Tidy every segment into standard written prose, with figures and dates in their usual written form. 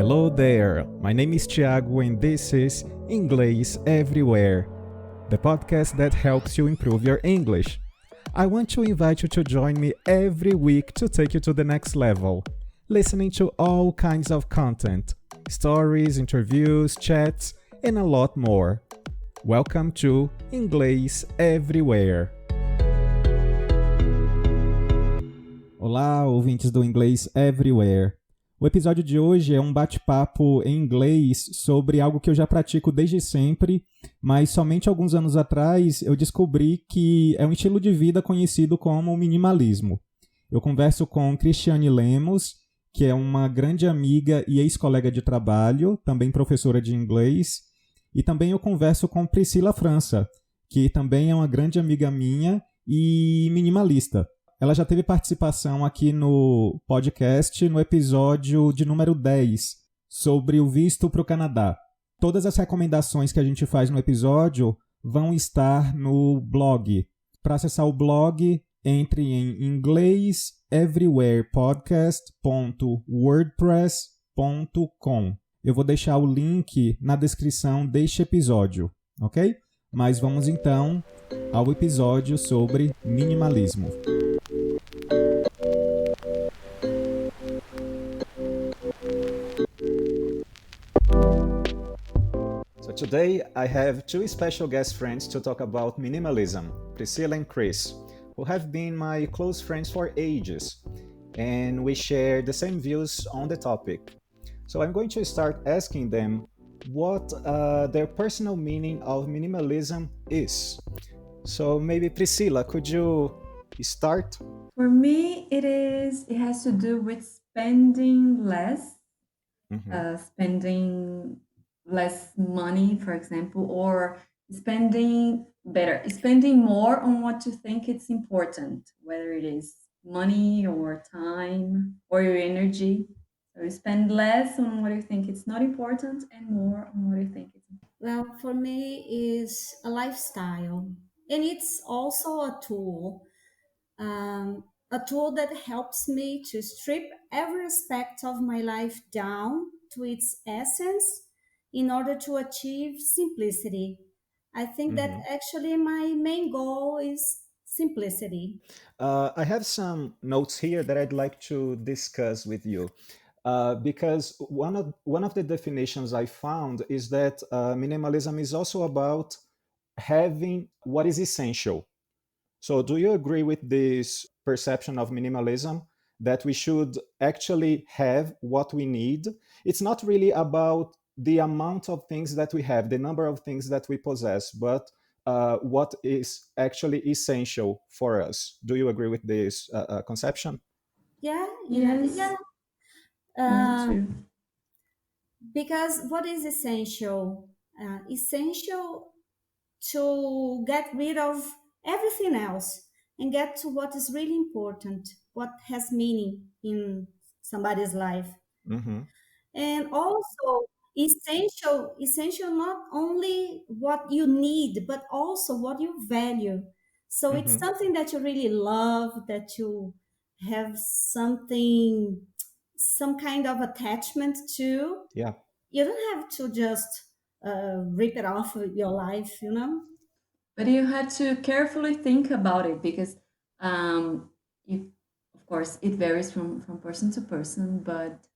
Hello there, my name is Thiago and this is Inglês Everywhere, the podcast that helps you improve your English. I want to invite you to join me every week to take you to the next level, listening to all kinds of content, stories, interviews, chats, and a lot more. Welcome to Inglês Everywhere. Olá, ouvintes do Inglês Everywhere. O episódio de hoje é um bate-papo em inglês sobre algo que eu já pratico desde sempre, mas somente alguns anos atrás eu descobri que é um estilo de vida conhecido como minimalismo. Eu converso com Cristiane Lemos, que é uma grande amiga e ex-colega de trabalho, também professora de inglês, e também eu converso com Priscila França, que também é uma grande amiga minha e minimalista. Ela já teve participação aqui no podcast no episódio de número 10, sobre o visto para o Canadá. Todas as recomendações que a gente faz no episódio vão estar no blog. Para acessar o blog, entre em ingleseverywherepodcast.wordpress.com. Eu vou deixar o link na descrição deste episódio, ok? Mas vamos então ao episódio sobre minimalismo. So today I have two special guest friends to talk about minimalism, Priscilla and Chris, who have been my close friends for ages, and we share the same views on the topic. So I'm going to start asking them what their personal meaning of minimalism is. So maybe Priscilla, could you start? For me, it has to do with spending less, spending less money, for example, or spending more on what you think it's important, whether it is money or time or your energy. So you spend less on what you think it's not important and more on what you think it's important. Well, for me, is a lifestyle, and it's also a tool that helps me to strip every aspect of my life down to its essence in order to achieve simplicity. I think that actually my main goal is simplicity. I have some notes here that I'd like to discuss with you. Because one of the definitions I found is that minimalism is also about having what is essential. So do you agree with this perception of minimalism that we should actually have what we need? It's not really about the amount of things that we have, the number of things that we possess, but what is actually essential for us. Do you agree with this conception? Yeah, Yes. yeah. True. Because what is essential? Essential to get rid of everything else and get to what is really important, what has meaning in somebody's life. Mm-hmm. And also essential not only what you need, but also what you value. So it's Mm-hmm. something that you really love, that you have some kind of attachment to. Yeah. You don't have to just rip it off of your life, you know? But you had to carefully think about it because you, of course, it varies from person to person, but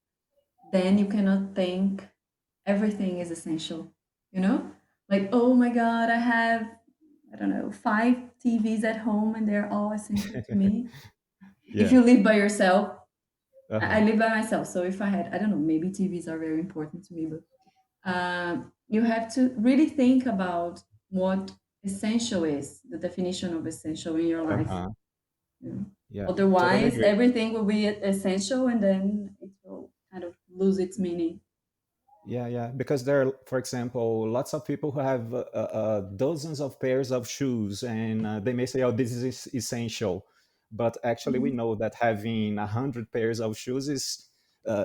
then you cannot think everything is essential, you know? Like, oh my God, I have, I don't know, 5 TVs at home and they're all essential to me. If Yeah. you live by yourself, I Uh-huh. live by myself. So if I had, I don't know, maybe TVs are very important to me, but you have to really think about what essential is, the definition of essential in your life. Uh-huh. You know? Yeah. Totally Otherwise, agree. everything will be essential and then it will kind of lose its meaning. Yeah. Because there are, for example, lots of people who have dozens of pairs of shoes, and they may say, "Oh, this is essential," but actually, we Mhm. know that having 100 pairs of shoes is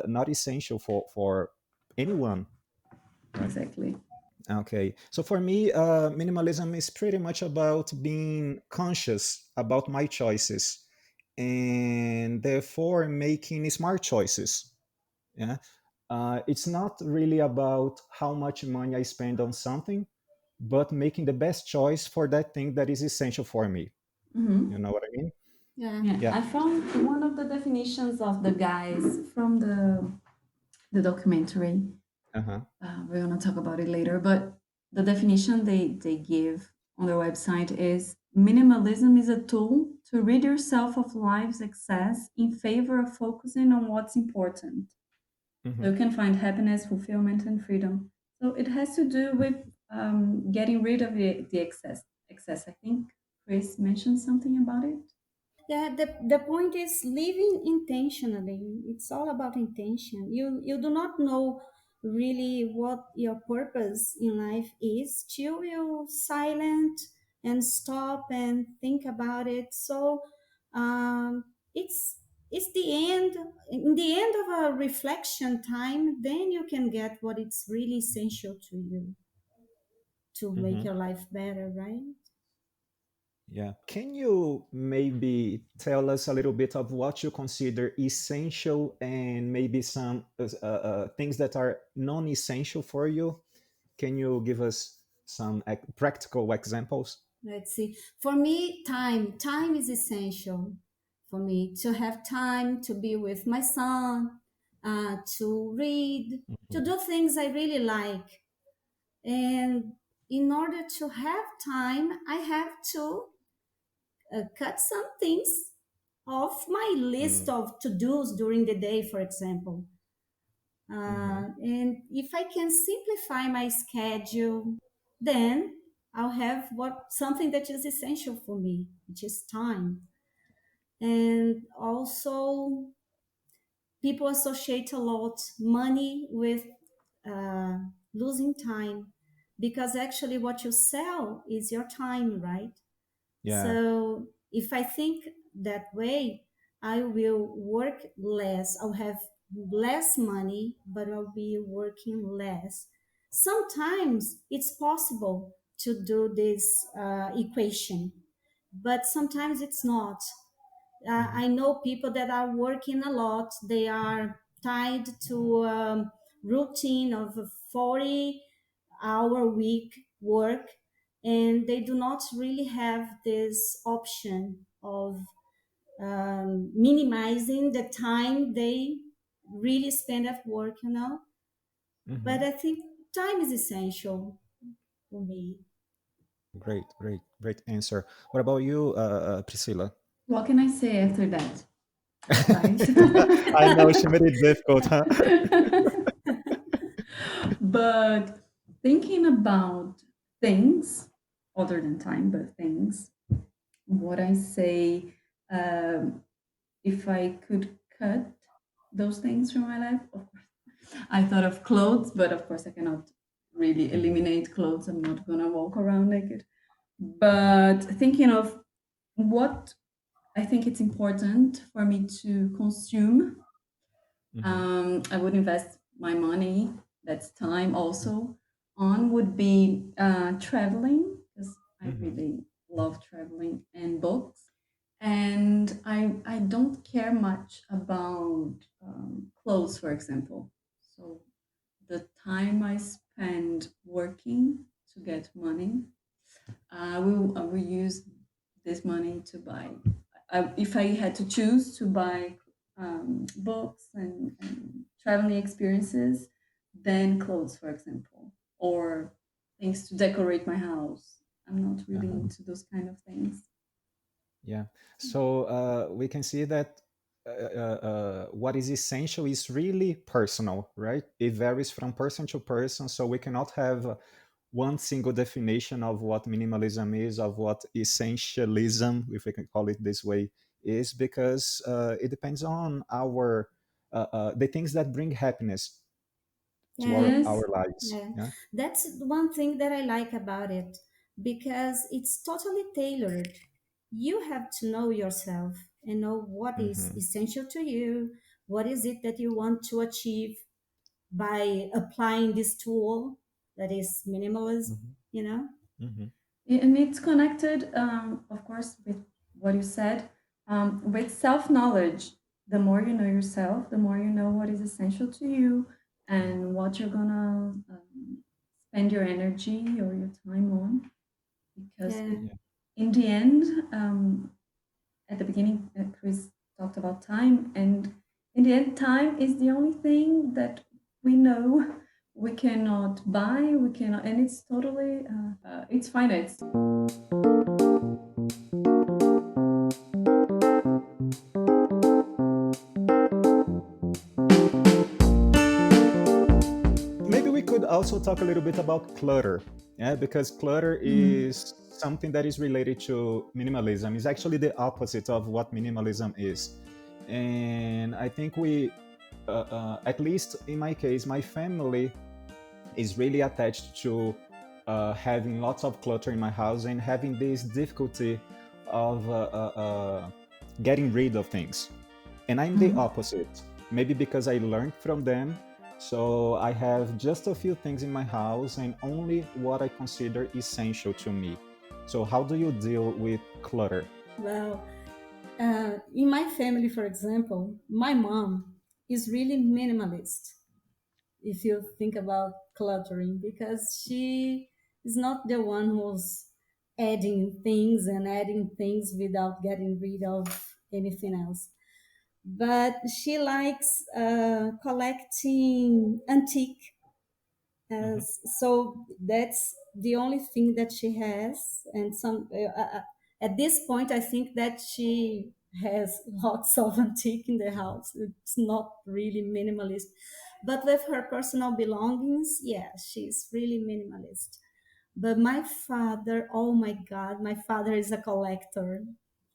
not essential for anyone. Right? Exactly. Okay. So for me, minimalism is pretty much about being conscious about my choices and therefore making smart choices. Yeah. it's not really about how much money I spend on something, but making the best choice for that thing that is essential for me. Mm-hmm. You know what I mean? Yeah. Yeah, Yeah. I found one of the definitions of the guys from the documentary. Uh-huh. We're gonna talk about it later, but the definition they give on their website is minimalism is a tool to rid yourself of life's excess in favor of focusing on what's important. So Mm-hmm. you can find happiness, fulfillment, and freedom. So it has to do with getting rid of the excess. Excess. I think Chris mentioned something about it. Yeah, the point is living intentionally. It's all about intention. You do not know really what your purpose in life is till you silent and stop and think about it. So um, it's it's the end. In the end of a reflection time, then you can get what it's really essential to you to make Mm-hmm. your life better, right? Yeah. Can you maybe tell us a little bit of what you consider essential and maybe some things that are non-essential for you? Can you give us some practical examples? Let's see. For me, time is essential for me to have time to be with my son, to read, to Mhm. do things I really like. And in order to have time, I have to cut some things off my list Mm. of to dos during the day, for example. Mhm. And if I can simplify my schedule, then I'll have what something that is essential for me, which is time. And also, people associate a lot money with uh, losing time, because actually, what you sell is your time, right? Yeah. So if I think that way, I will work less. I'll have less money, but I'll be working less. Sometimes it's possible to do this equation, but sometimes it's not. Mhm. I know people that are working a lot. They are tied to routine of a 40-hour week work, and they do not really have this option of minimizing the time they really spend at work. But Mhm. I think time is essential for me. Great, great, great answer. What about you, Priscilla? What can I say after that, guys? I know she made it difficult, huh? But thinking about things other than time, but things, what I say, um, if I could cut those things from my life, of course, I thought of clothes, but of course, I cannot really Mhm. eliminate clothes. I'm not gonna walk around naked. But thinking of what I think it's important for me to consume, Mhm. I would invest my money, that's time also, on would be traveling, because I Mhm. really love traveling, and books. And I don't care much about clothes, for example. So the time I spend working to get money, I will use this money to buy. If I had to choose to buy books and traveling experiences, then clothes, for example, or things to decorate my house. I'm not really Uh-huh. into those kind of things. Yeah. So we can see that what is essential is really personal, right? It varies from person to person. So we cannot have one single definition of what minimalism is, of what essentialism, if we can call it this way, is, because it depends on the things that bring happiness to Yeah, Yes. our lives. yeah. Yeah. That's one thing that I like about it, because it's totally tailored. You have to know yourself and know what is Mm-hmm. essential to you, what is it that you want to achieve by applying this tool that is minimalism, Mm-hmm. you know? Mm-hmm. And it's connected, of course, with what you said, with self knowledge. The more you know yourself, the more you know what is essential to you, and what you're gonna spend your energy or your time on. Because Yeah. in the end, at the beginning, Chris talked about time, and in the end, time is the only thing that we know we cannot buy, we cannot, and it's totally, it's finite. Maybe we could also talk a little bit about clutter, yeah, because clutter is something that is related to minimalism. It's actually the opposite of what minimalism is. And I think at least in my case, my family is really attached to having lots of clutter in my house and having this difficulty of getting rid of things. And I'm the opposite. Maybe because I learned from them. So I have just a few things in my house and only what I consider essential to me. So how do you deal with clutter? Well, in my family, for example, my mom is really minimalist. If you think about cluttering, because she is not the one who's adding things without getting rid of anything else. But she likes collecting antique. Mhm. So that's the only thing that she has. And at this point, I think that she has lots of antique in the house. It's not really minimalist, but with her personal belongings, yeah, she's really minimalist. But my father, oh my God, my father is a collector.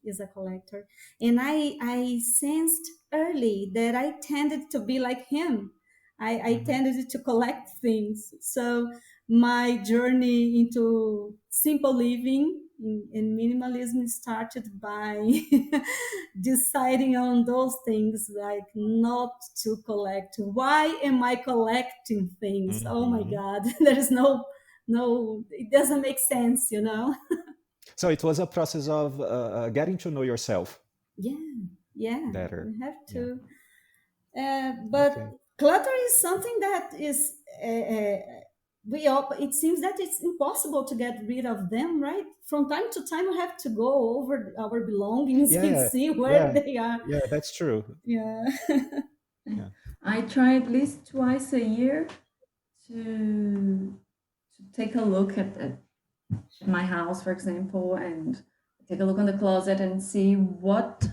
Is a collector, and I sensed early that I tended to be like him. I Mhm. tended to collect things. So my journey into simple living in minimalism started by deciding on those things, like not to collect. Why am I collecting things? Oh my Mhm. God, there is no, it doesn't make sense, you know. So it was a process of getting to know yourself Yeah, yeah, better. we have Yeah. to. But Okay. clutter is something that is we all. It seems that it's impossible to get rid of them, right? From time to time, we have to go over our belongings and Yeah. see where Yeah. they are. Yeah. That's true. Yeah. Yeah. I try at least twice a year to take a look at my house, for example, and take a look on the closet and see what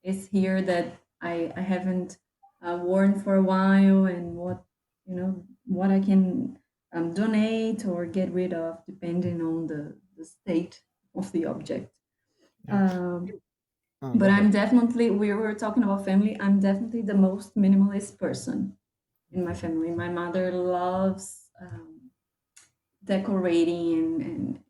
is here that I haven't worn for a while, and what, what I can donate or get rid of depending on the state of the object. Yeah. Um, Oh, go but ahead. I'm definitely, we were talking about family, I'm definitely the most minimalist person in my family. My mother loves decorating and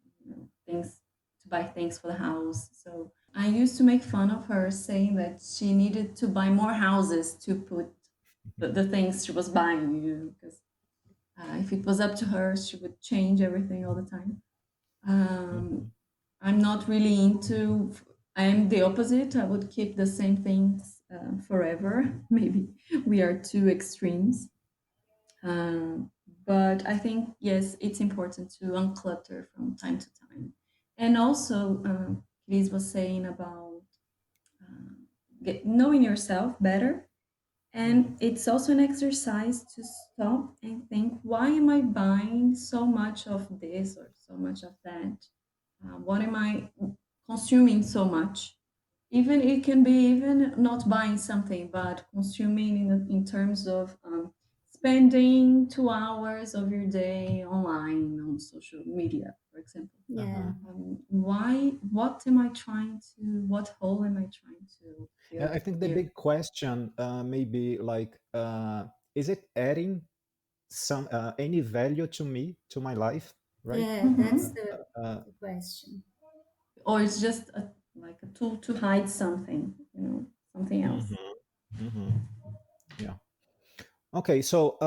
things, to buy things for the house. So I used to make fun of her, saying that she needed to buy more houses to put the things she was buying, because if it was up to her, she would change everything all the time. Um, Mhm. I'm not really into. I am the opposite. I would keep the same things forever. Maybe we are two extremes. Um, but I think, yes, it's important to unclutter from time to time. And also, Liz was saying about uh, knowing yourself better. Mhm. And it's also an exercise to stop and think, why am I buying so much of this or so much of that? What am I consuming so much? Even it can be even not buying something, but consuming in terms of spending 2 hours of your day online on social media, for example. Yeah. Uh-huh. Why? What am I trying to? What hole am I trying to fill I think the here? big question may be like, is it adding some any value to me, to my life, right? Yeah, that's Mhm. Uh, the question. Or it's just like a tool to hide something, something else. mhm, mhm. Yeah. Okay. So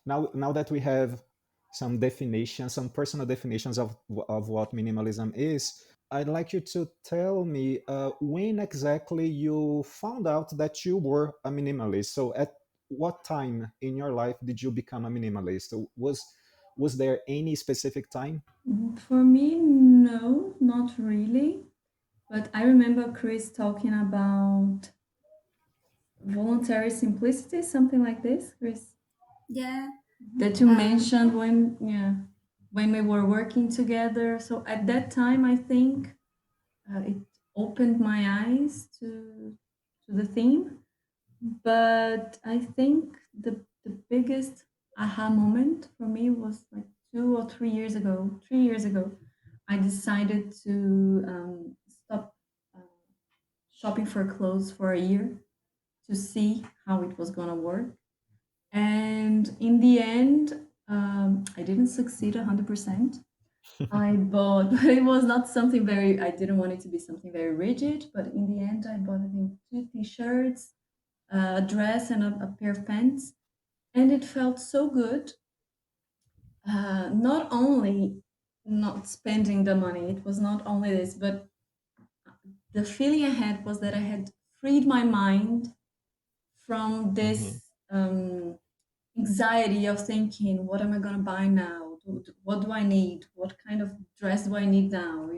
now that we have some definitions, some personal definitions of what minimalism is, I'd like you to tell me when exactly you found out that you were a minimalist. So at what time in your life did you become a minimalist? Was there any specific time? For me, no, not really. But I remember Chris talking about voluntary simplicity, something like this, Chris, Yeah. that you Um, mentioned when we were working together. So at that time, I think it opened my eyes to the theme. But I think the biggest aha moment for me was like 2 or 3 years ago. 3 years ago, I decided to stop uh, shopping for clothes for a year to see how it was gonna work. And in the end, I didn't succeed 100%. I bought, but it was not something very, I didn't want it to be something very rigid. But in the end, I bought, I think, two t shirts, a dress, and a pair of pants. And it felt so good. Not only not spending the money, it was not only this, but the feeling I had was that I had freed my mind from Hmm. this anxiety of thinking, what am I going to buy now? What do I need? What kind of dress do I need now?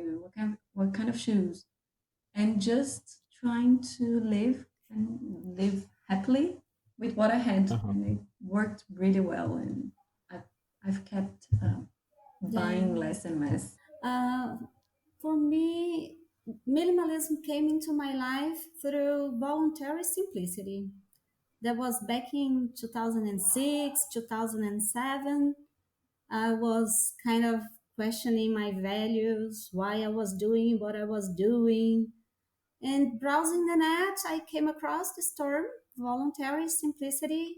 What kind of shoes? And just trying to live and live happily with what I had. Uh-huh. And it worked really well. And I've, I've kept yeah. buying less and less. Uh, for me, minimalism came into my life through voluntary simplicity. That was back in 2006, 2007. I was kind of questioning my values, why I was doing what I was doing. And browsing the net, I came across this term, voluntary simplicity.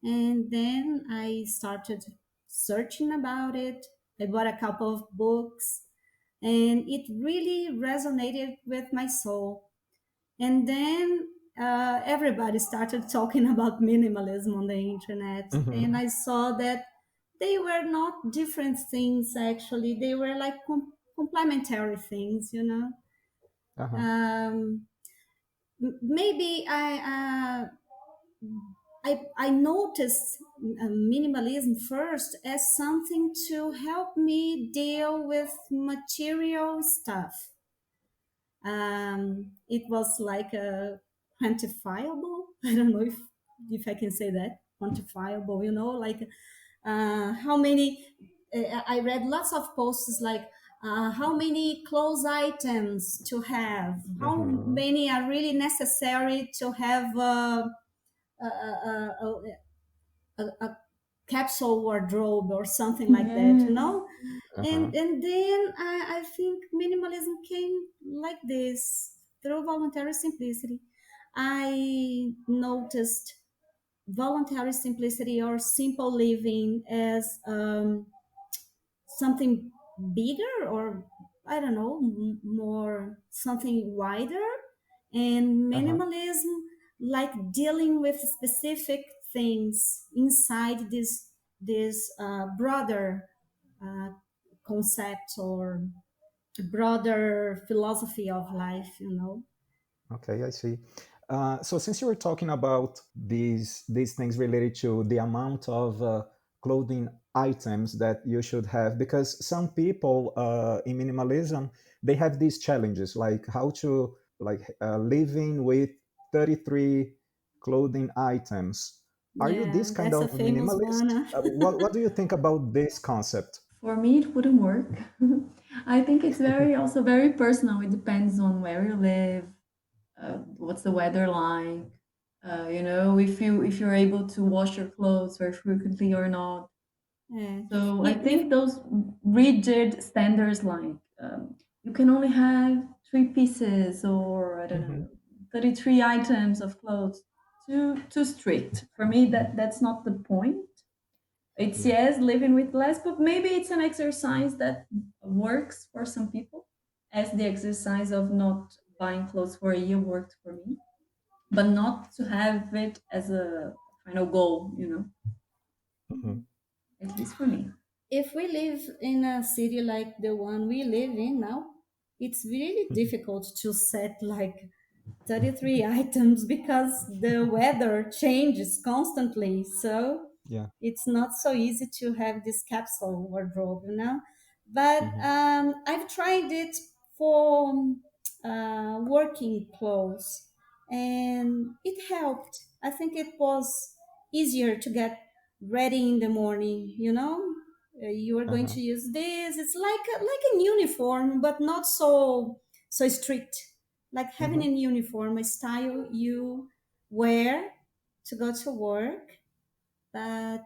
And then I started searching about it. I bought a couple of books, and it really resonated with my soul. And then everybody started talking about minimalism on the internet, and Hmm. I saw that they were not different things. Actually, they were like complementary things, you know. Uh-huh. um, Maybe I noticed minimalism first as something to help me deal with material stuff. It was like a quantifiable. I don't know if I can say that, quantifiable. You know, like how many. I read lots of posts like how many clothes items to have, how Hmm. many are really necessary to have a, a capsule wardrobe or something like that, you Yeah. know. Uh-huh. And then I think minimalism came like this through voluntary simplicity. I noticed voluntary simplicity or simple living as something bigger, or I don't know, more something wider, and Uh-huh. minimalism like dealing with specific things inside this broader uh, concept or broader philosophy of life, you know. Okay, I see. So since you were talking about these things related to the amount of clothing items that you should have, because some people in minimalism they have these challenges, like how to living with 33 clothing items. Are you this Yeah, kind that's a of famous one. minimalist? What do you think about this concept? For me, it wouldn't work. I think it's very also very personal. It depends on where you live, what's the weather like, if you're able to wash your clothes very frequently or not. Yeah. So I You think those rigid standards like you can only have three pieces or I don't Hmm. know 33 items of clothes, too strict for me. That's not the point. It's Yeah. yes, living with less, but maybe it's an exercise that works for some people, as the exercise of not buying clothes for a year worked for me, but not to have it as a final goal, Hmm. at least for me. if we live in a city like the one we live in now, it's really difficult to set like 33 items because the weather changes constantly. So Yeah. it's not so easy to have this capsule wardrobe, you know. But Hmm. I've tried it for working clothes, and it helped. I think it was easier to get ready in the morning, you know. You are going Uh-huh. to use this. It's like a uniform, but not so strict. Like having Hmm. a uniform, a style you wear to go to work, but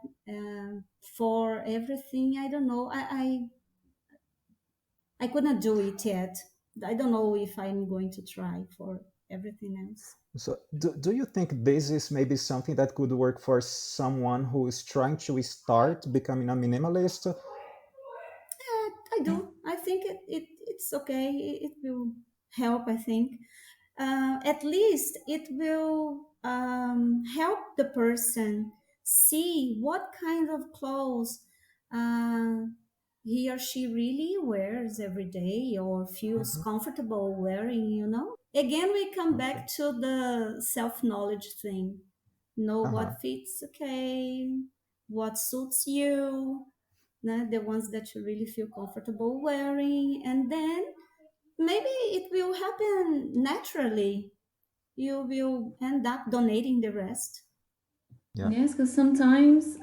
for everything, I don't know. I couldn't do it yet. I don't know if I'm going to try for everything else. So, do you think this is maybe something that could work for someone who is trying to start becoming a minimalist? I do. I think it's okay. It will help, I think. At least it will help the person see what kind of clothes uh, he or she really wears every day or feels Hmm. comfortable wearing, you know. Again, we come Okay. back to the self knowledge thing. Know Uh-huh. what fits okay, what suits you, the ones that you really feel comfortable wearing, and then maybe it will happen naturally. You will end up donating the rest. Yeah. Yes, because sometimes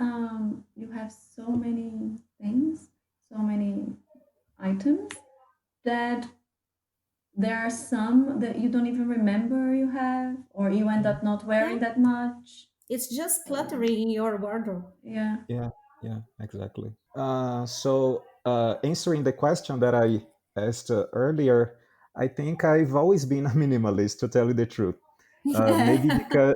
you have so many things, so many items that there are some that you don't even remember you have, or you end Mhm. up not Yeah, wearing that much. it's just So, cluttering in your wardrobe. yeah. Yeah. Yeah. Exactly. So, answering the question that I asked earlier, I think I've always been a minimalist, to tell you the truth. Maybe Yeah. because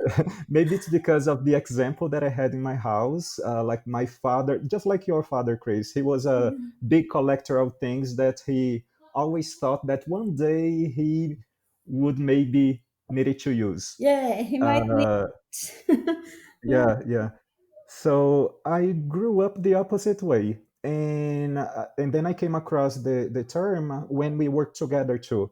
maybe it's because of the example that I had in my house. Like my father, just like your father, Chris, he was a big collector of things that he always thought that one day he would maybe need it to use. Yeah, he might need Uh, it. Yeah. yeah. So I grew up the opposite way, and then I came across the term when we worked together too,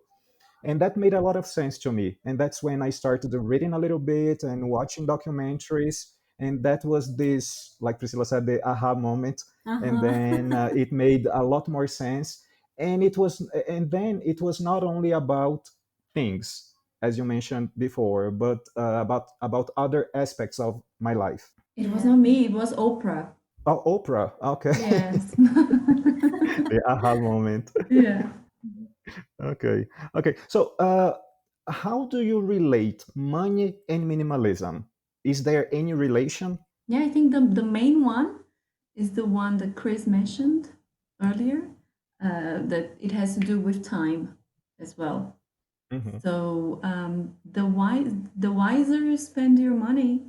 and that made a lot of sense to me. And that's when I started reading a little bit and watching documentaries, and that was this, like Priscilla said, the aha moment. And then Uh-huh. it made a lot more sense. And then it was not only about things, as you mentioned before, but about other aspects of my life. It was Yeah. not me, it was Oprah. Oh, Oprah. Okay. Yes. The aha moment. Yeah. Okay. Okay. So, how do you relate money and minimalism? Is there any relation? Yeah, I think the main one is the one that Chris mentioned earlier, that it has to do with time as well. Hmm. So the wiser you spend your money,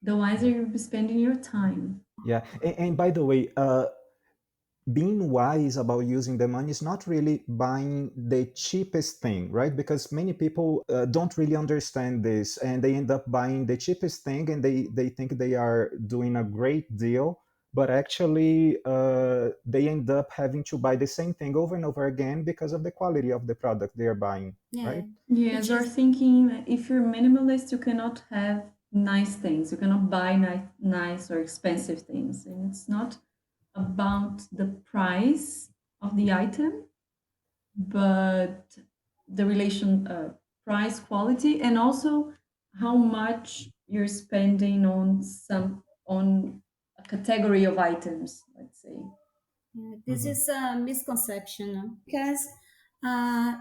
the wiser you'll be spending your time. Yeah. And by the way, being wise about using the money is not really buying the cheapest thing, right? Because many people don't really understand this, and they end up buying the cheapest thing, and they think they are doing a great deal, but actually they end up having to buy the same thing over and over again because of the quality of the product they are buying, Yeah. right? Yes, Which or is thinking that if you're minimalist, you cannot have nice things. You cannot buy nice or expensive things. And it's not about the price of the item, but the relation price quality, and also how much you're spending on a category of items, let's say. this Hmm. is a misconception, no? Because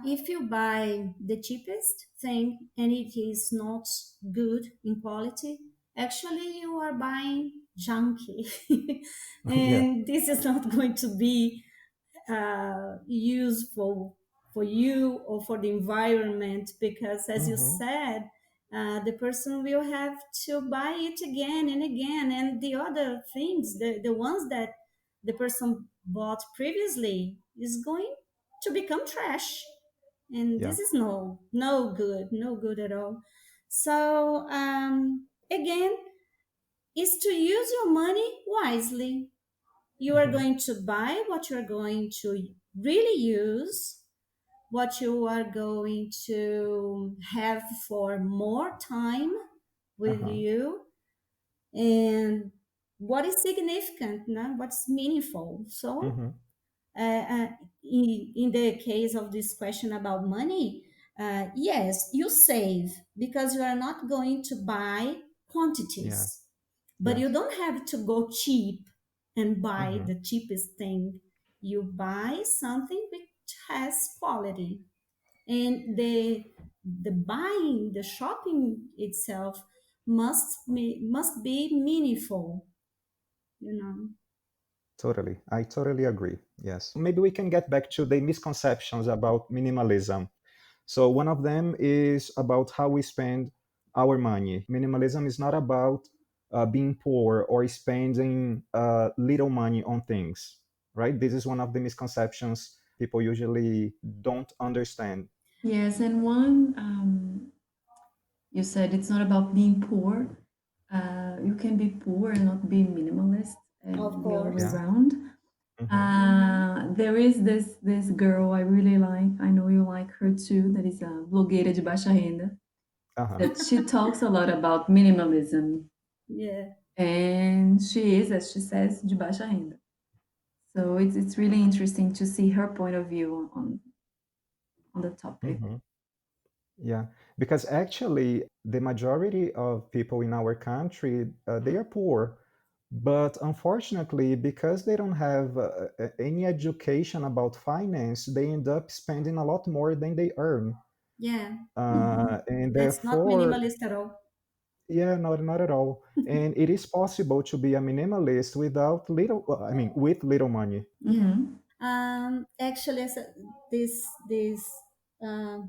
if you buy the cheapest thing and it is not good in quality, actually you are buying junky, Yeah. and this is not going to be useful for you or for the environment, because as you Hmm. said, the person will have to buy it again and again, and the other things, the ones that the person bought previously, is going to become trash, and Yeah. this is no good at all. So again, is to use your money wisely. You are Hmm. going to buy what you're going to really use, what you are going to have for more time with you, and what is significant, no? What's meaningful. So in the case of this question about money, yes, you save because you are not going to buy Yeah. quantities, but you Yes. don't have to go cheap and buy Mm-hmm. the cheapest thing. You buy something which has quality, and the buying, the shopping itself must be meaningful, you know. Totally. I totally agree. Yes. Maybe we can get back to the misconceptions about minimalism. So, one of them is about how we spend our money. Minimalism is not about being poor or spending little money on things, right? This is one of the misconceptions people usually don't understand. Yes, and one, you said it's not about being poor. You can be poor and not be minimalist, Of and the other way course. Yeah. around. Hmm. There is this girl I really like. I know you like her too. That is a blogueira de baixa renda. Uh-huh. That she talks a lot about minimalism, Yeah. and she is, as she says, de baixa renda. So it's really interesting to see her point of view on the topic. Hmm. Yeah, because actually, the majority of people in our country, they are poor. But unfortunately, because they don't have any education about finance, they end up spending a lot more than they earn. Yeah. And That's not therefore, minimalist at all. yeah, not at all. And it is possible to be a minimalist without little, well, I mean, with little money. Yeah. Mm-hmm. Actually, this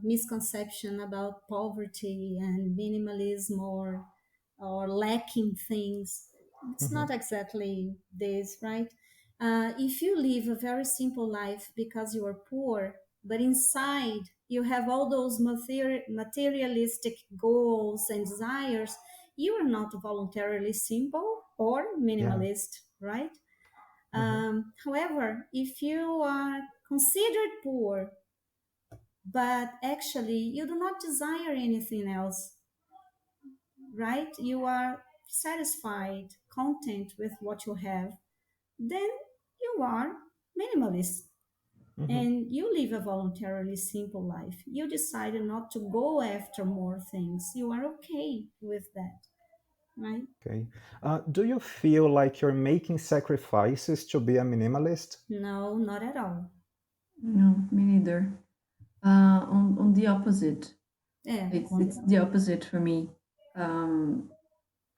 misconception about poverty and minimalism, or lacking things, it's Hmm. not exactly this, right? If you live a very simple life because you are poor, but inside you have all those materialistic goals and desires, you are not voluntarily simple or Yeah. minimalist, right? Hmm. However, if you are considered poor, but actually you do not desire anything else, right? You are satisfied, content with what you have, then you are minimalist, Hmm. and you live a voluntarily simple life. You decided not to go after more things. You are okay with that, right? Okay. Do you feel like you're making sacrifices to be a minimalist? No, not at all. No, me neither. On the opposite, Yeah. it's the opposite for me. Um,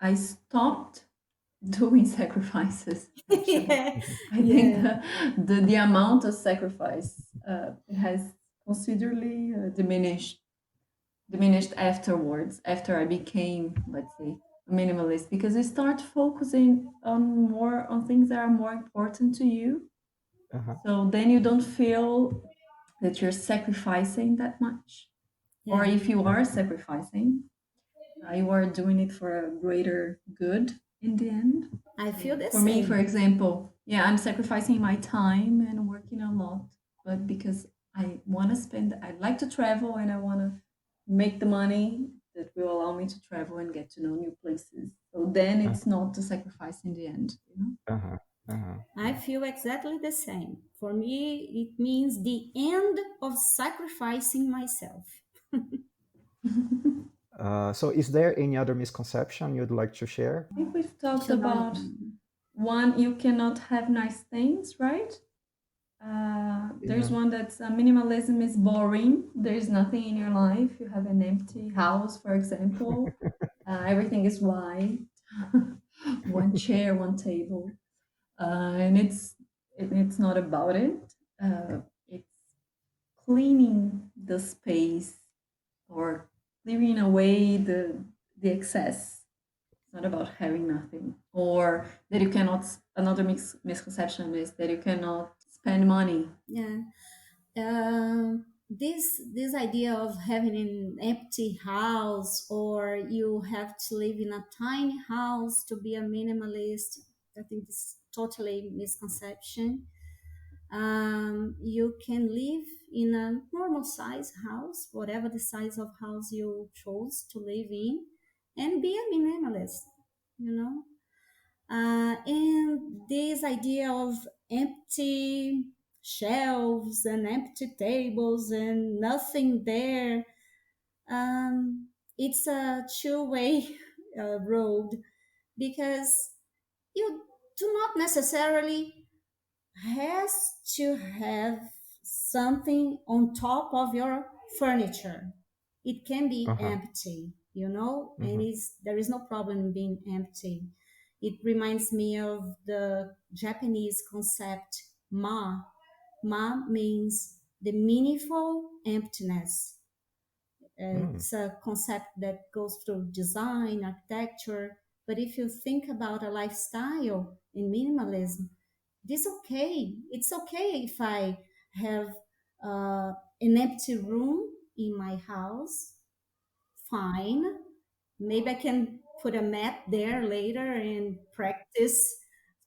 I stopped doing sacrifices. Actually, Yeah, I think yeah. the amount of sacrifice has considerably diminished afterwards, after I became, let's say, a minimalist, because you start focusing on things that are more important to you. Uh-huh. So then you don't feel that you're sacrificing that much. Or Yeah. if you are sacrificing, you are doing it for a greater good in the end. I feel So the for me, for same. example, yeah, I'm sacrificing my time and working a lot, but because I want to spend, I like to travel and I want to make the money that will allow me to travel and get to know new places. So then Uh, it's not a sacrifice in the end, you know? uh-huh. Uh-huh. I feel exactly the same. For me, it means the end of sacrificing myself. So, is there any other misconception you'd like to share? I think we've talked To not, about one, you cannot have nice things, right? There's Yeah. one that's minimalism is boring. There's nothing in your life. You have an empty house, for example. Everything is white. One chair, one table, and it's not about it. It's cleaning the space or clearing away the excess. It's not about having nothing, or that you cannot. Another misconception is that you cannot spend money. yeah. This idea of having an empty house, or you have to live in a tiny house to be a minimalist, I think is totally misconception. You can live in a normal size house, whatever the size of house you chose to live in, and be a minimalist, you know. And this idea of empty shelves and empty tables and nothing there, um, it's a two-way road, because you do not necessarily has to have something on top of your furniture. It can be Uh-huh. empty, you know, and Mhm. there is no problem in being empty. It reminds me of the Japanese concept ma. Ma means the meaningful emptiness. Mm. It's a concept that goes through design, architecture. But if you think about a lifestyle in minimalism, this okay. It's okay if I have an empty room in my house. Fine. Maybe I can put a mat there later and practice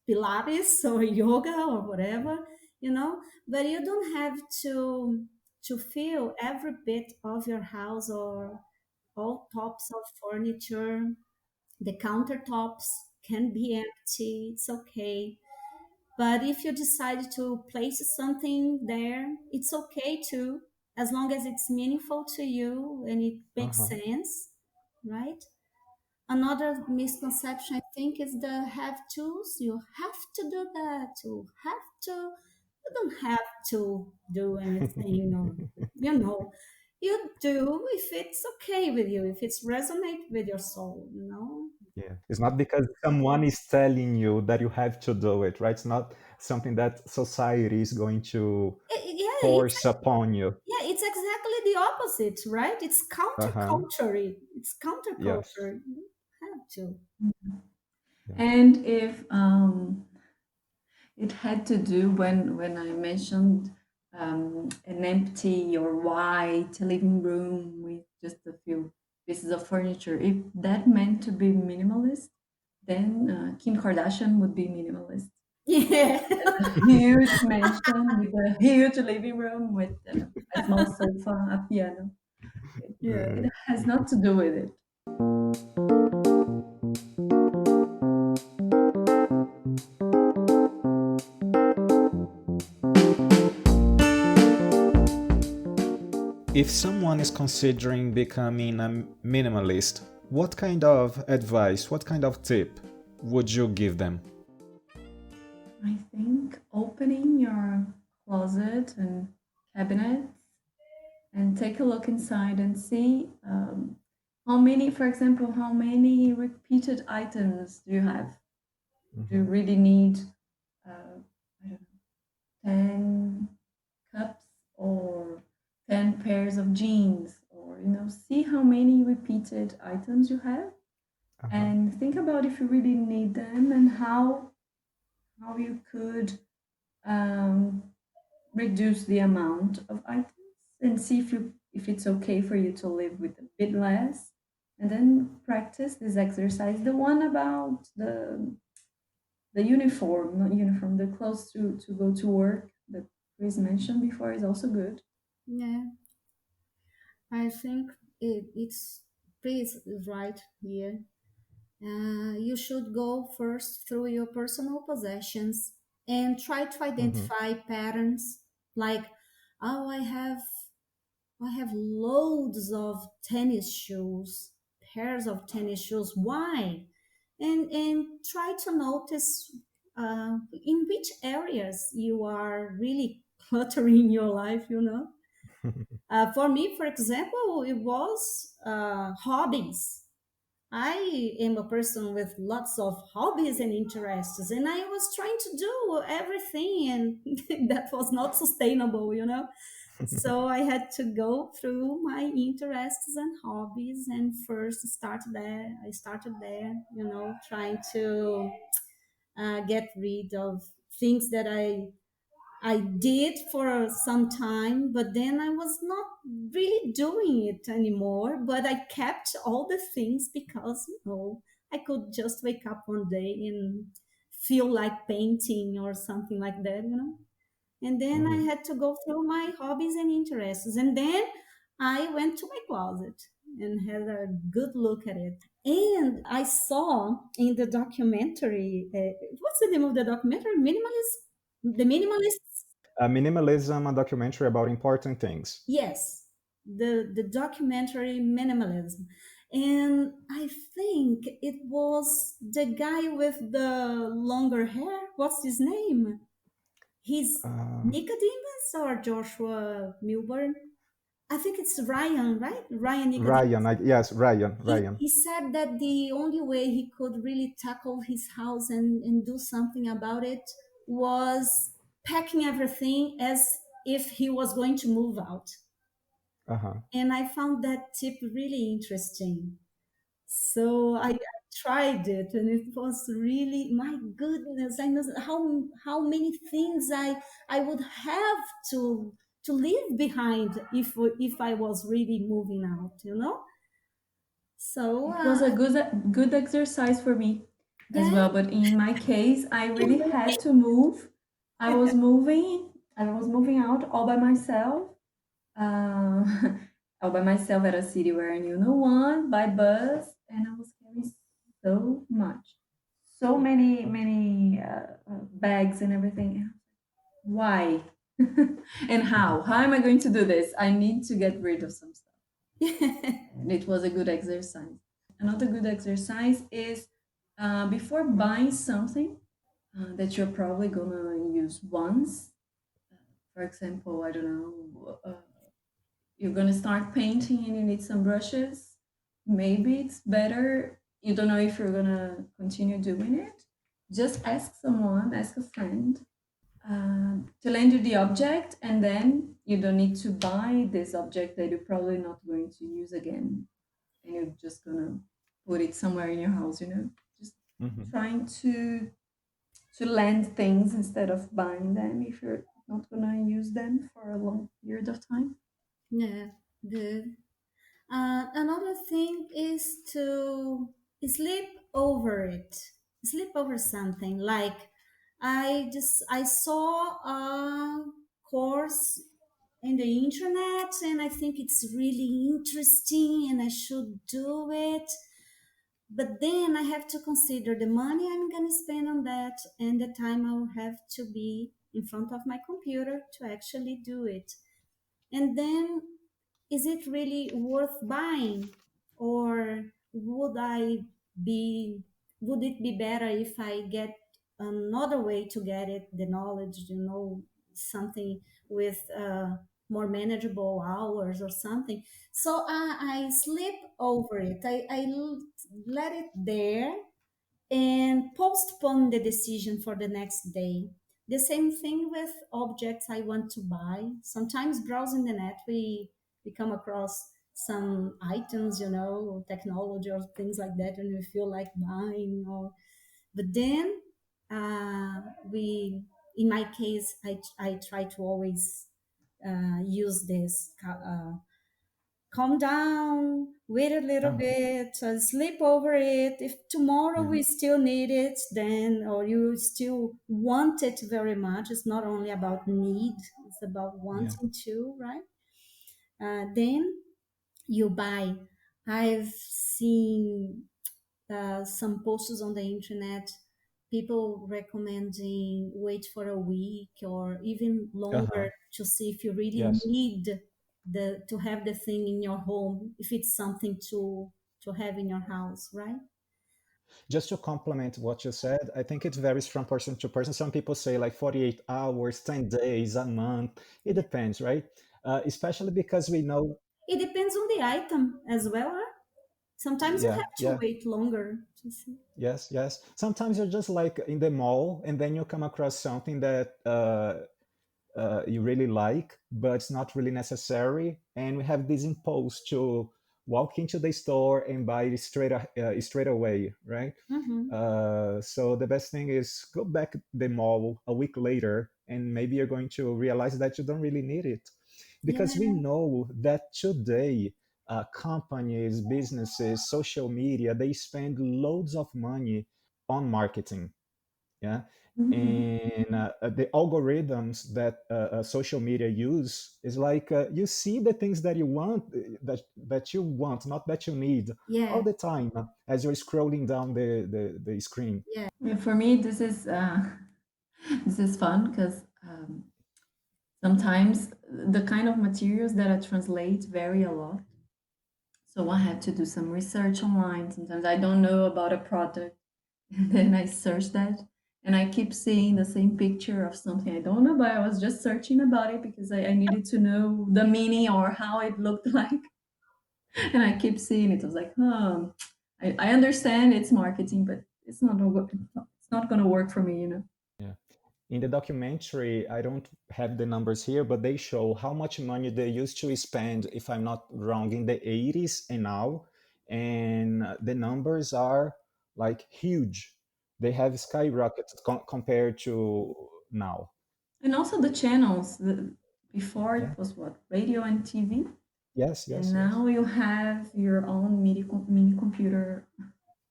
Pilates or yoga or whatever, you know. But you don't have to fill every bit of your house or all tops of furniture. The countertops can be empty. It's okay. But if you decide to place something there, it's okay too, as long as it's meaningful to you and it makes Uh-huh. sense, right? Another misconception, I think, is the have tos. You have to do that. You have to. You don't have to do anything, or you know, you do if it's okay with you, if it's resonate with your soul. You know. Yeah. It's not because someone is telling you that you have to do it, right? It's not something that society is going to Yeah, force upon you. yeah, it's exactly the opposite, right? It's Uh-huh. counterculture. It's Yes. counterculture. You have to. Mhm. Yeah. And if it had to do when I mentioned an empty or white living room with just a few pieces of furniture. If that meant to be minimalist, then Kim Kardashian would be minimalist. Yeah. A huge mansion with a huge living room with a small sofa, a piano. Yeah, Uh, it has not to do with it. if someone is considering becoming a minimalist, what kind of advice, what kind of tip would you give them? I think opening your closet and cabinets and take a look inside and see how many, for example, how many repeated items do you have? Do you Mhm. really need, I don't know, 10 cups or 10 pairs of jeans? Or, see how many repeated items you have Uh-huh. and think about if you really need them and how you could um, reduce the amount of items and see if it's okay for you to live with a bit less and then practice this exercise, the one about the uniform, not uniform, the clothes to go to work that Chris mentioned before is also good. Yeah. I think it's Chris is right here. You should go first through your personal possessions and try to Mhm. identify patterns like, oh, I have loads of tennis shoes, pairs of tennis shoes. Why? And try to notice in which areas you are really cluttering your life. You know. For me, for example, it was hobbies. I am a person with lots of hobbies and interests, and I was trying to do everything, and that was not sustainable, you know. So I had to go through my interests and hobbies, and first start there. I started there, you know, trying to get rid of things that I did for some time, but then I was not really doing it anymore. But I kept all the things because, I could just wake up one day and feel like painting or something like that, you know? And then I Mhm. had to go through my hobbies and interests. And then I went to my closet and had a good look at it. And I saw in the documentary, what's the name of the documentary? Minimalist? The Minimalists? Minimalism, a documentary about important things. Yes, the documentary Minimalism. And I think it was the guy with the longer hair. What's his name? He's Uh, Nicodemus or Joshua Milburn? I think it's Ryan, right? Ryan Ryan, Nicodemus. yes, Ryan, He, Ryan. he said that the only way he could really tackle his house and do something about it was packing everything as if he was going to move out. Uh-huh. And I found that tip really interesting. So I tried it, and it was really, my goodness, I know how many things I would have to leave behind if I was really moving out, you know. So It was a good exercise for me as yeah, well, but in my case, I really had to move. I was moving. I was moving out all by myself. Uh, all by myself at a city where I knew no one by bus, and I was carrying so much, so many bags and everything. Why? And how? How am I going to do this? I need to get rid of some stuff. And it was a good exercise. Another good exercise is before buying something that you're probably gonna use once. For example, I don't know, you're gonna start painting and you need some brushes. Maybe it's better. You don't know if you're gonna continue doing it. Just ask someone, ask a friend to lend you the object, and then you don't need to buy this object that you're probably not going to use again, and you're just gonna put it somewhere in your house. Just Mhm. trying to lend things instead of buying them if you're not gonna use them for a long period of time. yeah, good. Another thing is to sleep over it, sleep over something. Like I saw a course in the internet and I think it's really interesting and I should do it. But then I have to consider the money I'm going to spend on that and the time I'll have to be in front of my computer to actually do it. And then is it really worth buying, or be would it be better if I get another way to get it, the knowledge, something with more manageable hours or something. So I sleep over it. Let it there and postpone the decision for the next day. The same thing with objects I want to buy. Sometimes browsing the net, we come across some items, technology or things like that, and we feel like buying. But then we, in my case, I try to always use this. Calm down, wait a little Uh-huh. bit, sleep over it. If tomorrow Yeah. we still need it, then, or you still want it very much, it's not only about need, it's about Yeah. wanting to, right? Then you buy. I've seen some posts on the internet, people recommending wait for a week or even Uh-huh. longer to see if you really Yes. need the to have the thing in your home, if it's something to have in your house, right? Just to complement what you said, I think it varies from person to person. Some people say like 48 hours, 10 days, a month. It depends, right? Especially because we know, It depends on the item as well, huh? Sometimes you yeah, have to yeah, wait longer to see. yes, yes. Sometimes you're just like in the mall and then you come across something that you really like, but it's not really necessary. And we have this impulse to walk into the store and buy it straight away, right? Mm-hmm. So the best thing is go back to the mall a week later, and maybe you're going to realize that you don't really need it, because we Yeah, know that today companies, businesses, social media, they spend loads of money on marketing, Yeah. Mhm. And the algorithms that social media use is like you see the things that you want, that you want, not that you need, all Yeah, the time as you're scrolling down the screen. yeah. Yeah, for me, this is this is fun because sometimes the kind of materials that I translate vary a lot. So I have to do some research online. Sometimes I don't know about a product, and then I search that, and I keep seeing the same picture of something I don't know, but I was just searching about it because I needed to know the meaning or how it looked like. And I keep seeing it. I was like, I understand it's marketing, but it's not gonna work for me, you know. Yeah. In the documentary, I don't have the numbers here, but they show how much money they used to spend, if I'm not wrong, in the 80s and now. And the numbers are like huge. They have skyrocketed compared to now. And also the channels. Before Yeah. it was what, radio and TV, Yes, and yes, yes. now you have your own mini computer,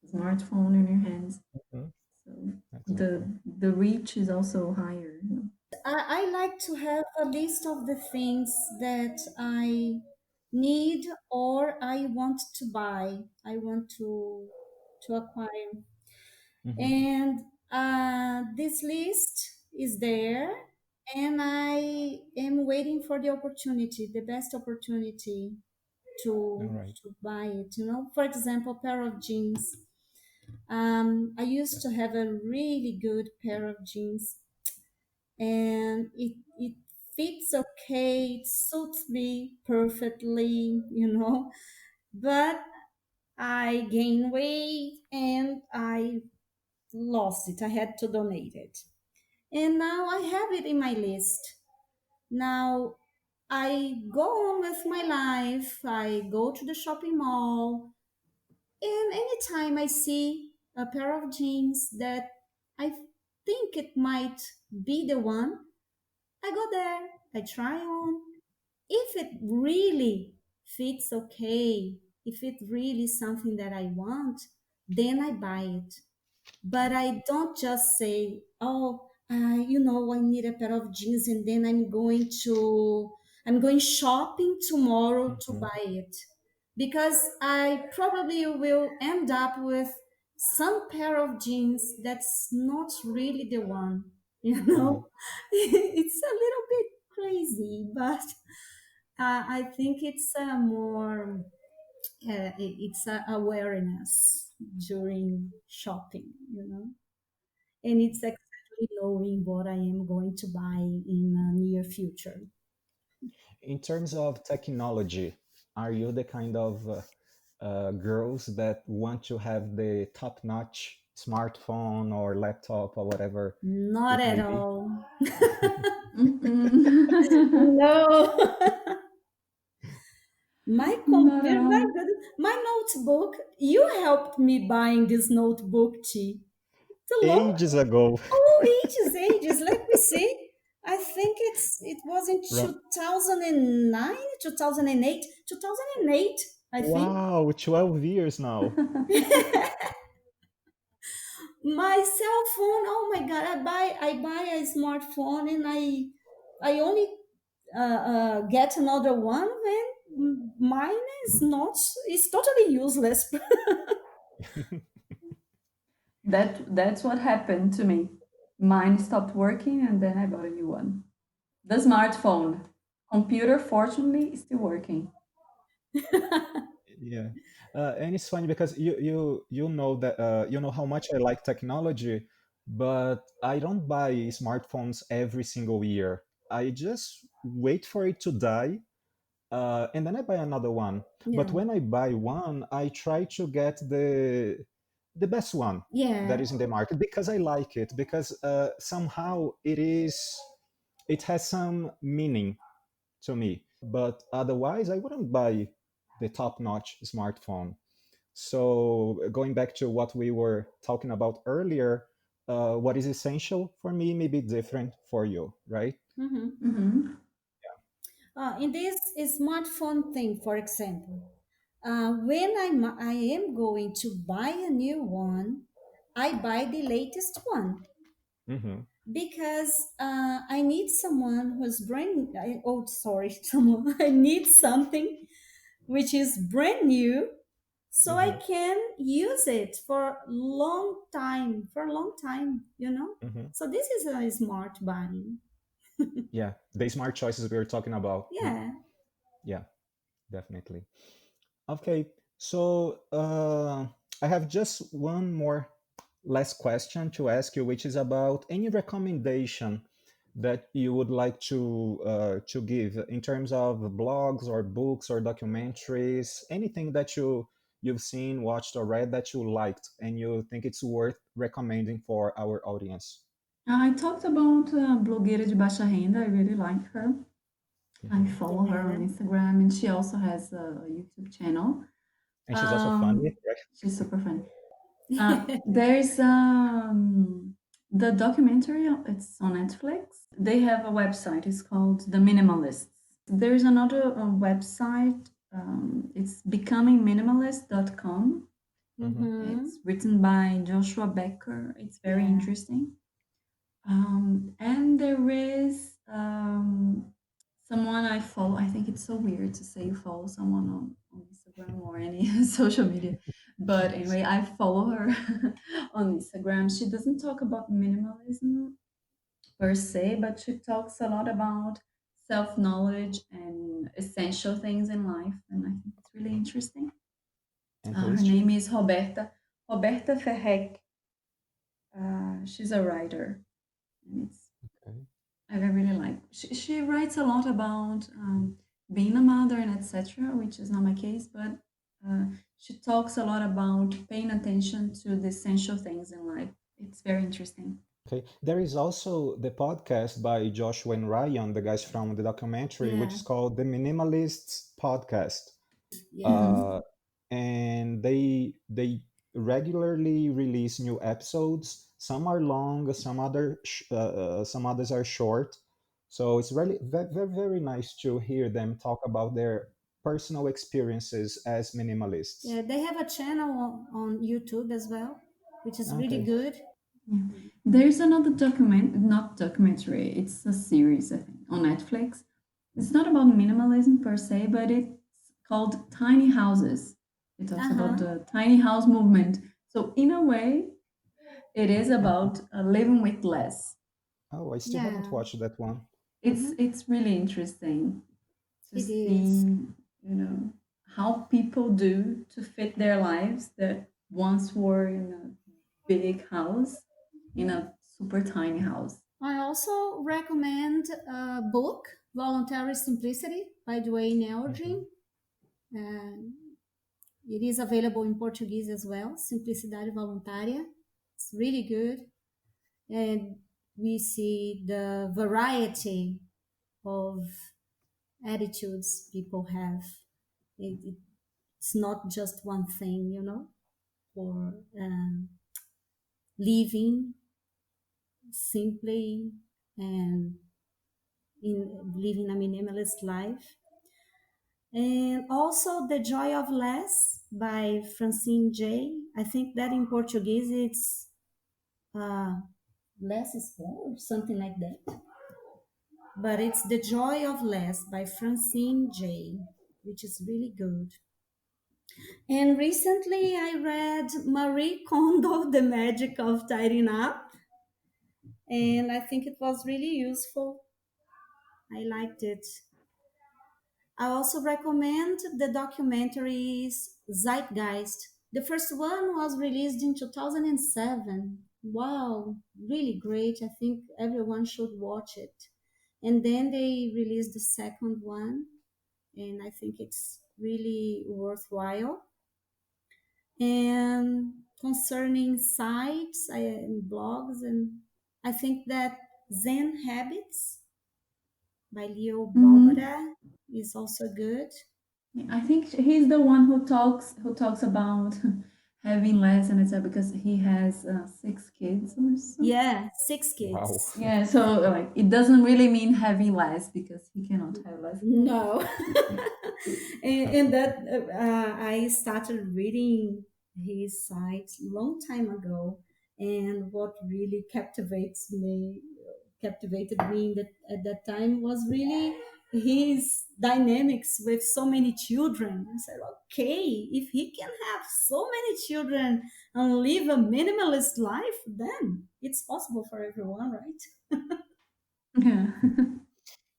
smartphone in your hands. Mhm. So Exactly. the reach is also higher. You know? I like to have a list of the things that I need or I want to buy. I want to acquire, Hmm. and this list is there, and I am waiting for the opportunity, the best opportunity All to right. to buy it. You know, for example, pair of jeans. I used to have a really good pair of jeans, and it fits okay, it suits me perfectly, you know. But I gained weight and I lost it. I had to donate it, and now I have it in my list. Now I go on with my life. I go to the shopping mall, and anytime I see a pair of jeans that I think it might be the one, I go there, I try on. If it really fits okay, if it really is something that I want, then I buy it. But I don't just say, oh, I need a pair of jeans, and then I'm going shopping tomorrow to Hmm. buy it. Because I probably will end up with some pair of jeans that's not really the one, you Hmm. know? It's a little bit crazy, but I think it's a more it's a awareness during shopping, you know, and it's exactly knowing what I am going to buy in the near future. In terms of technology, are you the kind of girls that want to have the top-notch smartphone or laptop or whatever Not it at may be? all. Mm-mm. No. My Not at computer, my all. goodness, my notebook. You helped me buying this notebook, Chi. It's a long, Ages ago. ages. Let me see. I think it was in Ro- 2009, 2008, 2008. I think. Wow, 12 years now. My cell phone. Oh my god! I buy a smartphone, and I only get another one when mine is not. It's totally useless. That's what happened to me. Mine stopped working, and then I bought a new one. The smartphone. Computer, fortunately, is still working. Yeah. And it's funny because you know that you know how much I like technology, but I don't buy smartphones every single year. I just wait for it to die, and then I buy another one. But Yeah, when I buy one, I try to get the best one that yeah, is in the market because I like it, because somehow it has some meaning to me. But otherwise, I wouldn't buy the top-notch smartphone. So going back to what we were talking about earlier, what is essential for me may be different for you, right? hmm Hmm. in this smartphone thing, for example, when I am going to buy a new one, I buy the latest one. Mm-hmm. because I need someone who's someone. I need something which is brand new, so I Mm-hmm. can use it for a long time, you know. Mm-hmm. So this is a smart buying. Yeah, the smart choices we were talking about. Yeah. Yeah, definitely. Okay, so I have just one more last question to ask you, which is about any recommendation that you would like to give in terms of blogs or books or documentaries, anything that you've seen, watched, or read that you liked and you think it's worth recommending for our audience. I talked about blogueira de baixa renda. I really like her. I Hmm. follow her on Yeah. Instagram, and she also has a YouTube channel. And she's also funny, Um, right? she's super fun. There's the documentary. It's on Netflix. They have a website. It's called The Minimalists. There's another website. It's becomingminimalist.com. Mm-hmm. Mm-hmm. It's written by Joshua Becker. It's very Yeah. interesting. And there is someone I follow. I think it's so weird to say you follow someone on Instagram or any social media. But anyway, I follow her on Instagram. She doesn't talk about minimalism per se, but she talks a lot about self knowledge and essential things in life. And I think it's really interesting. And who Her is she? name is Roberta Ferrec. She's a writer, and it's Okay. I really like. She writes a lot about being a mother and etc., which is not my case, but uh, she talks a lot about paying attention to the essential things in life. It's very interesting. Okay. There is also the podcast by Joshua and Ryan, the guys from the documentary, which Yeah. is called the Minimalists Podcast. Yeah. Uh, and they regularly release new episodes. Some are long, some others are short. So it's really very, very nice to hear them talk about their personal experiences as minimalists. Yeah. They have a channel on YouTube as well, which is really Okay. good. Yeah. There's another not documentary. It's a series, I think, on Netflix. It's not about minimalism per se, but it's called Tiny Houses. It talks about Uh-huh. the tiny house movement. So in a way, it is about living with less. Oh, I still haven't Yeah. watched that one. Mm-hmm. It's really interesting to It see, is. how people do to fit their lives that once were in a big house, in a super tiny house. I also recommend a book, Voluntary Simplicity by Dwayne Hmm. Eldrin. Uh, it is available in Portuguese as well, Simplicidade Voluntária. It's really good. And we see the variety of attitudes people have. It's not just one thing, you know, for living simply and in living a minimalist life. And also The Joy of Less by Francine J. I think that in Portuguese it's uh, Less is More or something like that. But it's The Joy of Less by Francine J, which is really good. And recently I read Marie Kondo, The Magic of Tidying Up, and I think it was really useful. I liked it. I also recommend the documentaries Zeitgeist. The first one was released in 2007. Wow, really great. I think everyone should watch it. And then they released the second one, and I think it's really worthwhile. And concerning sites and blogs, and I think that Zen Habits by Leo Hmm. Balbara is also good. I think he's the one who talks about having less and etc. because he has 6 kids or so. Yeah, six Wow. kids. Yeah, so like it doesn't really mean having less because he cannot have less kids. No. And that I started reading his site long time ago, And what really captivated me at that time was really his dynamics with so many children. I said, okay, if he can have so many children and live a minimalist life, then it's possible for everyone, right? Yeah.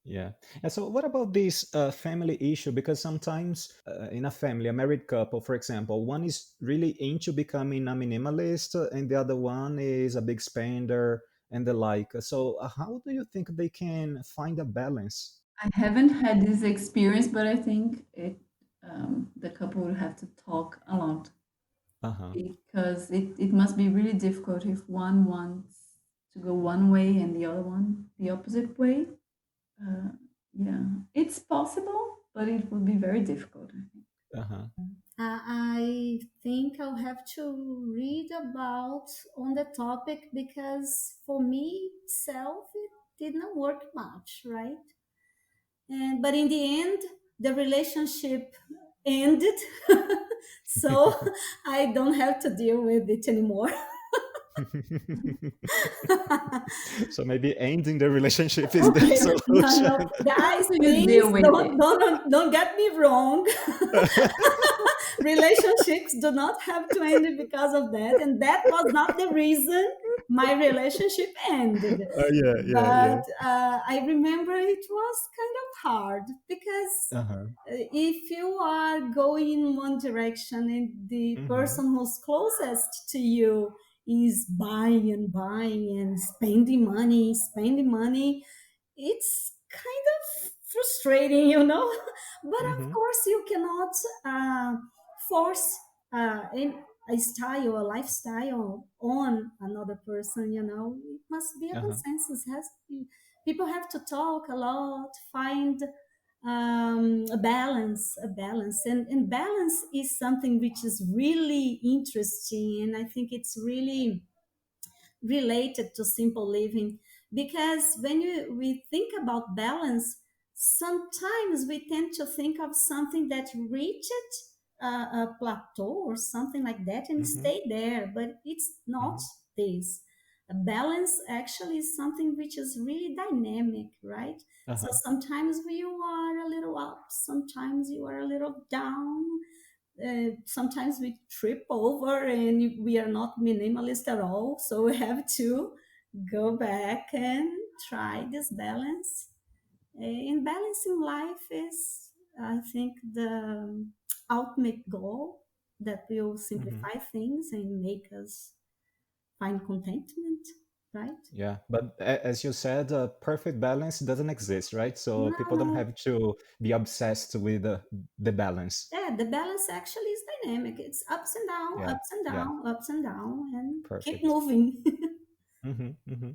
Yeah. And so, what about this family issue? Because sometimes in a family, a married couple, for example, one is really into becoming a minimalist, and the other one is a big spender and the like. So, how do you think they can find a balance? I haven't had this experience, but I think the couple will have to talk a lot Uh huh. because it must be really difficult if one wants to go one way and the other one the opposite way. Uh, yeah, it's possible, but it would be very difficult, I think. Uh huh. I think I'll have to read about on the topic because for me itself it didn't work much, right? And but in the end, the relationship ended, so I don't have to deal with it anymore. So maybe ending the relationship is the Okay, no, no, solution. How guys, do you please deal with it? don't get me wrong. Relationships do not have to end because of that, and that was not the reason my relationship ended. Yeah, yeah, yeah. But I remember it was kind of hard because Uh huh. if you are going in one direction and the Mm-hmm. person who's closest to you is buying and spending money, it's kind of frustrating, you know. But of Mm-hmm. course, you cannot force in a style, a lifestyle on another person. You know, it must be a Uh huh. consensus. People have to talk a lot, find a balance, and balance is something which is really interesting, and I think it's really related to simple living because we think about balance, sometimes we tend to think of something that reached a plateau or something like that and Mm-hmm. stay there, but it's not Mm-hmm. this. A balance actually is something which is really dynamic, right? Uh So huh. sometimes you are a little up, sometimes you are a little down, sometimes we trip over and we are not minimalist at all. So we have to go back and try this balance. And balancing life is, I think, the ultimate goal that will Mm-hmm. simplify things and make us find contentment, right? Yeah, but as you said, perfect balance doesn't exist, right? So people don't No, have to be obsessed with the balance. yeah, the balance actually is dynamic. It's ups and down, Yeah, ups and yeah, down, ups and down, and keep perfect. moving. Mm-hmm, mm-hmm.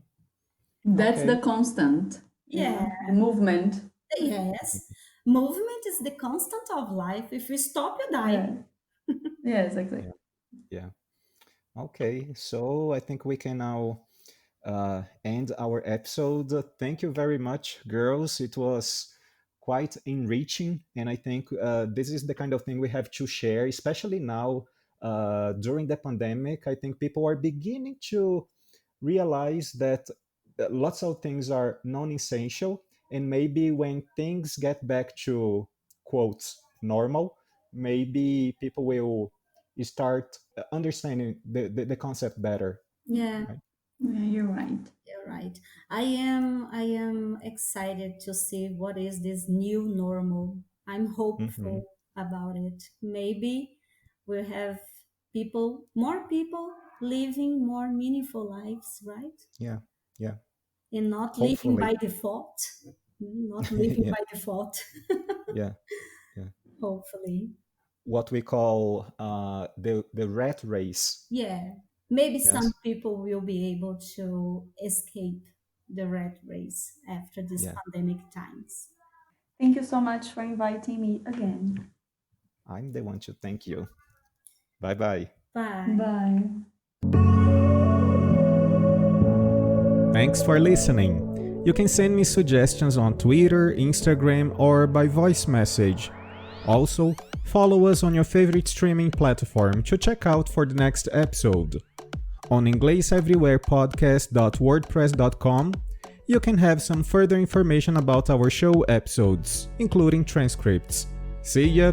That's the Okay. constant, Yeah, the movement. yes. Movement is the constant of life. If we stop, you die. Yeah. Yes, exactly. Yeah, yeah. Okay, so I think we can now end our episode. Thank you very much, girls. It was quite enriching, and I think this is the kind of thing we have to share, especially now during the pandemic. I think people are beginning to realize that lots of things are non-essential, and maybe when things get back to quotes normal, maybe people will start understanding the concept better, Yeah, right? Yeah, you're right. you're right. I am excited to see what is this new normal. I'm Mm-hmm. hopeful about it. Maybe we'll have more people living more meaningful lives, right? Yeah, yeah. And not living Hopefully. by default. Not living Yeah, by default. yeah, yeah. Hopefully. What we call the rat race. Yeah, maybe some Yes. people will be able to escape the rat race after these Yeah. pandemic times. Thank you so much for inviting me again. I'm the one to thank you. Bye bye. Bye. Bye. Thanks for listening. You can send me suggestions on Twitter, Instagram, or by voice message. Also, follow us on your favorite streaming platform to check out for the next episode. on ingleseverywherepodcast.wordpress.com, you can have some further information about our show episodes, including transcripts. See ya!